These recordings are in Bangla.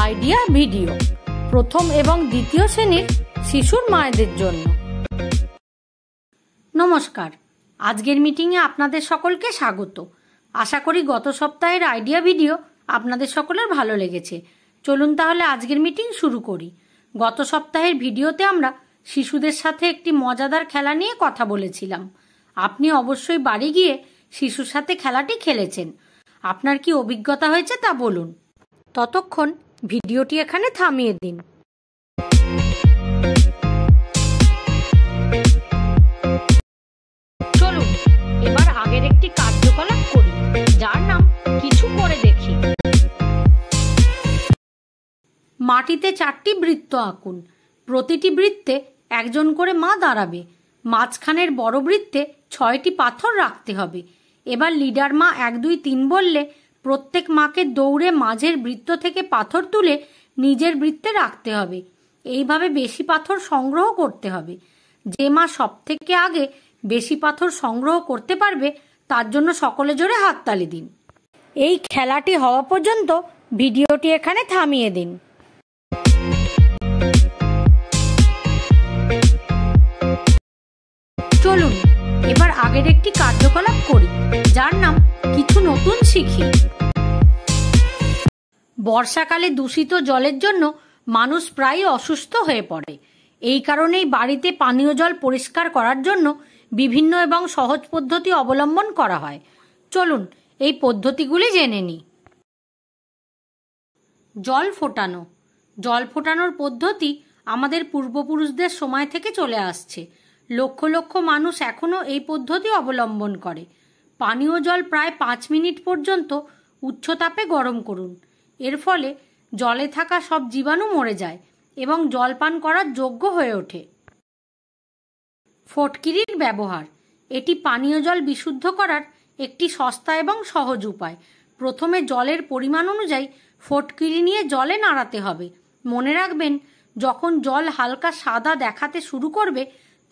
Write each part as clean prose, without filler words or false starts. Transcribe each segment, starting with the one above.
আইডিয়া ভিডিও প্রথম এবং দ্বিতীয় শ্রেণীর শিশুর মায়েদের জন্য। নমস্কার, আজকের মিটিংয়ে আপনাদের সকলকে স্বাগত। আশা করি গত সপ্তাহের আইডিয়া ভিডিও আপনাদের সকলের ভালো লেগেছে। চলুন তাহলে আজকের মিটিং শুরু করি। গত সপ্তাহের ভিডিওতে আমরা শিশুদের সাথে একটি মজাদার খেলা নিয়ে কথা বলেছিলাম। আপনি অবশ্যই বাড়ি গিয়ে শিশুর সাথে খেলাটি খেলেছেন। আপনার কি অভিজ্ঞতা হয়েছে তা বলুন। ততক্ষণ ভিডিওটি এখানে থামিয়ে দিন। চলুন এবার আগের একটি কার্যকলাপ করি, যার নাম কিছু করে দেখি। মাটিতে 4টি বৃত্ত আঁকুন। প্রতিটি বৃত্তে একজন করে মা দাঁড়াবে। মাঝখানের বড় বৃত্তে 6টি পাথর রাখতে হবে। এবার লিডার মা 1, 2, 3 বললে প্রত্যেক মাকে দৌড়ে মাঝের বৃত্ত থেকে পাথর তুলে নিজের বৃত্তে রাখতে হবে। এইভাবে বেশি পাথর সংগ্রহ করতে হবে। যে মা সব থেকে আগে বেশি পাথর সংগ্রহ করতে পারবে তার জন্য সকলে জোরে হাততালি দিন। এই খেলাটি হওয়া পর্যন্ত ভিডিওটি এখানে থামিয়ে দিন। চলুন এবার আগের একটি কার্যকলাপ করি, যার নাম কিছু নতুন শিখি। বর্ষাকালে দূষিত জলের জন্য মানুষ প্রায়ই অসুস্থ হয়ে পড়ে। এই কারণেই বাড়িতে পানীয় জল পরিষ্কার করার জন্য বিভিন্ন এবং সহজ পদ্ধতি অবলম্বন করা হয়। চলুন এই পদ্ধতিগুলি জেনে নিই। জল ফোটানো। জল ফোটানোর পদ্ধতি আমাদের পূর্বপুরুষদের সময় থেকে চলে আসছে। লক্ষ লক্ষ মানুষ এখনও এই পদ্ধতি অবলম্বন করে। পানীয় জল প্রায় 5 মিনিট পর্যন্ত উচ্চ তাপে গরম করুন। এর ফলে জলে থাকা সব জীবাণু মরে যায় এবং জল পান করার যোগ্য হয়ে ওঠে। ফটকিরির ব্যবহার। এটি পানীয় জল বিশুদ্ধ করার একটি সস্তা এবং সহজ উপায়। প্রথমে জলের পরিমাণ অনুযায়ী ফটকিরি নিয়ে জলে নাড়াতে হবে। মনে রাখবেন, যখন জল হালকা সাদা দেখাতে শুরু করবে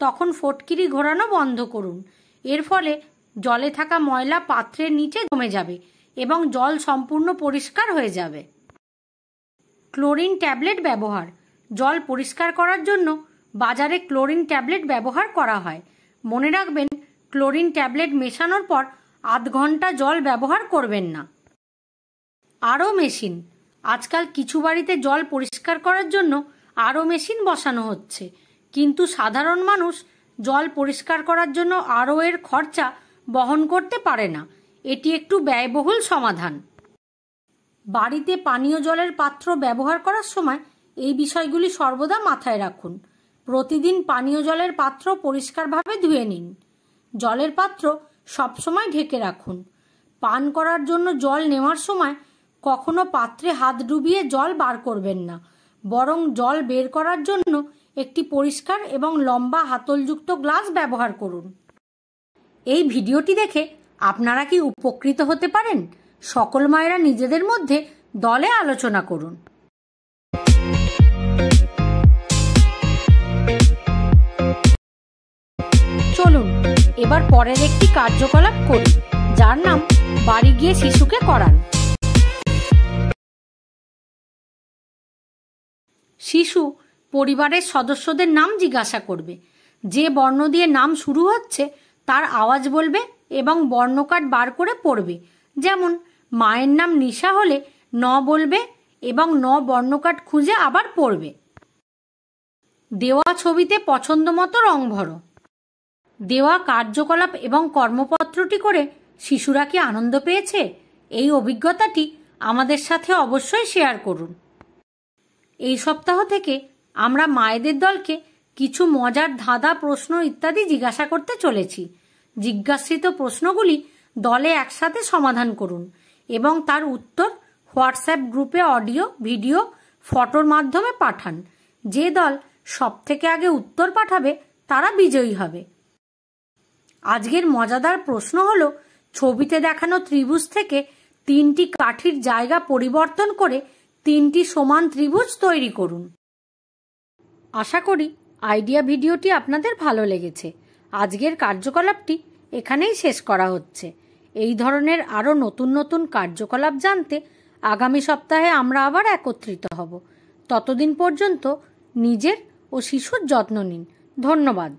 তখন ফটকিরি ঘোরানো বন্ধ করুন। এর ফলে জলে থাকা ময়লা পাত্রের নিচে জমে যাবে এবং জল সম্পূর্ণ পরিষ্কার হয়ে যাবে। ক্লোরিন ট্যাবলেট ব্যবহার। জল পরিষ্কার করার জন্য বাজারে ক্লোরিন ট্যাবলেট ব্যবহার করা হয়। মনে রাখবেন, ক্লোরিন ট্যাবলেট মেশানোর পর আধ ঘন্টা জল ব্যবহার করবেন না। আরও মেশিন। আজকাল কিছু বাড়িতে জল পরিষ্কার করার জন্য আরও মেশিন বসানো হচ্ছে, কিন্তু সাধারণ মানুষ জল পরিষ্কার করার জন্য আরও এর খরচা বহন করতে পারে না। এটি একটু ব্যয়বহুল সমাধান। বাড়িতে পানীয় জলের পাত্র ব্যবহার করার সময় এই বিষয়গুলি সর্বদা মাথায় রাখুন। প্রতিদিন পানীয় জলের পাত্র পরিষ্কারভাবে ধুয়ে নিন। জলের পাত্র সবসময় ঢেকে রাখুন। পান করার জন্য জল নেওয়ার সময় কখনো পাত্রে হাত ডুবিয়ে জল বার করবেন না, বরং জল বের করার জন্য একটি পরিষ্কার এবং লম্বা হাতলযুক্ত গ্লাস ব্যবহার করুন। এই ভিডিওটি দেখে আপনারা কি উপকৃত হতে পারেন? সকল মায়েরা নিজেদের মধ্যে দলে আলোচনা করুন। চলুন এবার পরের একটি কার্যকলাপ করি, যার নাম বাড়ি গিয়ে শিশুকে করান। শিশু পরিবারের সদস্যদের নাম জিজ্ঞাসা করবে। যে বর্ণ দিয়ে নাম শুরু হচ্ছে তার আওয়াজ বলবে এবং বর্ণকার্ড বার করে পড়বে। যেমন মায়ের নাম নিশা হলে ন বলবে এবং ন বর্ণকার্ড খুঁজে আবার পড়বে। দেওয়া ছবিতে পছন্দ মতো রং ভরো। দেওয়া কার্যকলাপ এবং কর্মপত্রটি করে শিশুরা কি আনন্দ পেয়েছে? এই অভিজ্ঞতাটি আমাদের সাথে অবশ্যই শেয়ার করুন। এই সপ্তাহ থেকে আমরা মায়েদের দলকে কিছু মজার ধাঁধা, প্রশ্ন ইত্যাদি জিজ্ঞাসা করতে চলেছি। জিজ্ঞাসিত প্রশ্নগুলি দলে একসাথে সমাধান করুন এবং তার উত্তর হোয়াটসঅ্যাপ গ্রুপে অডিও, ভিডিও, ফটোর মাধ্যমে পাঠান। যে দল সব থেকে আগে উত্তর পাঠাবে তারা বিজয়ী হবে। আজকের মজাদার প্রশ্ন হলো, ছবিতে দেখানো ত্রিভুজ থেকে 3টি কাঠির জায়গা পরিবর্তন করে 3টি সমান ত্রিভুজ তৈরি করুন। আশা করি আইডিয়া ভিডিওটি আপনাদের ভালো লেগেছে। আজকের কার্যকলাপটি এখানেই শেষ করা হচ্ছে। এই ধরনের আরও নতুন নতুন কার্যকলাপ জানতে আগামী সপ্তাহে আমরা আবার একত্রিত হব। ততদিন পর্যন্ত নিজের ও শিশুর যত্ন নিন। ধন্যবাদ।